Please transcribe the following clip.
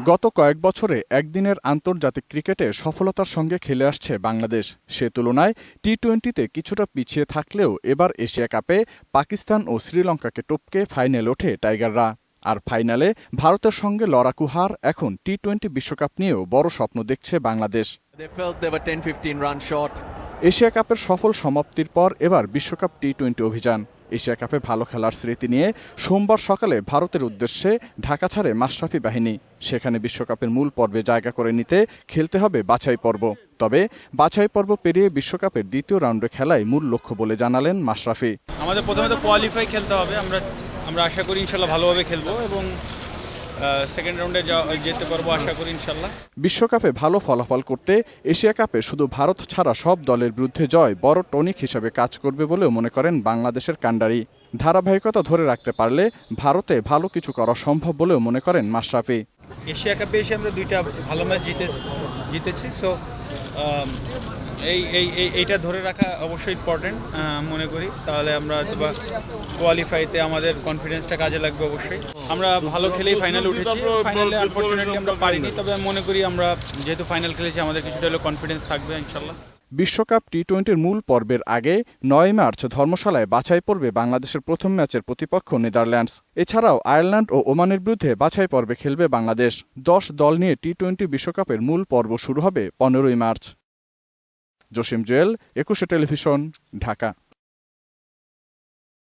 গত কয়েক বছরে একদিনের আন্তর্জাতিক ক্রিকেটে সফলতার সঙ্গে খেলে আসছে বাংলাদেশ। সে তুলনায় টি-20তে কিছুটা পিছিয়ে থাকলেও এবার এশিয়া কাপে পাকিস্তান ও শ্রীলঙ্কাকে টপকে ফাইনালে ওঠে টাইগাররা। আর ফাইনালে ভারতের সঙ্গে লড়াকু হার এখন টি-20 বিশ্বকাপ নিয়েও বড় স্বপ্ন দেখছে বাংলাদেশ। এশিয়া কাপের সফল সমাপ্তির পর এবার বিশ্বকাপ টি-20 অভিযান। এশিয়া কাপে ভালো খেলার স্মৃতি নিয়ে সোমবার সকালে ভারতের উদ্দেশ্যে ঢাকা ছাড়ে মাশরাফি বাহিনী। সেখানে বিশ্বকাপের মূল পর্বে জায়গা করে নিতে খেলতে হবে বাছাই পর্ব। তবে বাছাই পর্ব পেরিয়ে বিশ্বকাপের দ্বিতীয় রাউন্ডে খেলাই মূল লক্ষ্য বলে জানালেন মাশরাফি। আমাদের প্রথমে তো কোয়ালিফাই খেলতে হবে, আমরা আশা করি ইনশাল্লাহ ভালোভাবে খেলবো এবং সেকেন্ড রাউন্ডে যেতে পারবো আশা করি ইনশাল্লাহ। বিশ্বকাপে ভালো ফলাফল করতে এশিয়া কাপে শুধু ভারত ছাড়া সব দলের বিরুদ্ধে জয় বড় টনিক হিসেবে কাজ করবে বলেও মনে করেন বাংলাদেশের কান্ডারি। ধারাবাহিকতা ধরে রাখতে পারলে ভারতে ভালো কিছু করা সম্ভব বলেও মনে করেন মাশরাফি। এশিয়া কাপে এসে আমরা 2টা ভালো ম্যাচ জিতেছি, সো এইটা ধরে রাখা অবশ্যই ইম্পর্টেন্ট মনে করি। তাহলে আমরা কোয়ালিফাইতে আমাদের কনফিডেন্সটা কাজে লাগবে অবশ্যই। আমরা ভালো খেলেই ফাইনালে উঠেছি, ফাইনালে আনফরচুনেটলি আমরা পারিনি। তবে আমি মনে করি আমরা যেহেতু ফাইনাল খেলেছি আমাদের কিছুটা হলেও কনফিডেন্স থাকবে ইনশাল্লাহ। বিশ্বকাপ টি-20-র মূল পর্বের আগে 9 মার্চ ধর্মশালায় বাছাই পর্বে বাংলাদেশের প্রথম ম্যাচের প্রতিপক্ষ নেদারল্যান্ডস। এছাড়াও আয়ারল্যান্ড ও ওমানের বিরুদ্ধে বাছাই পর্বে খেলবে বাংলাদেশ। 10 দল নিয়ে টি-20 বিশ্বকাপের মূল পর্ব শুরু হবে 15 মার্চ। জসিম জুয়েল, 21 টেলিভিশন, ঢাকা।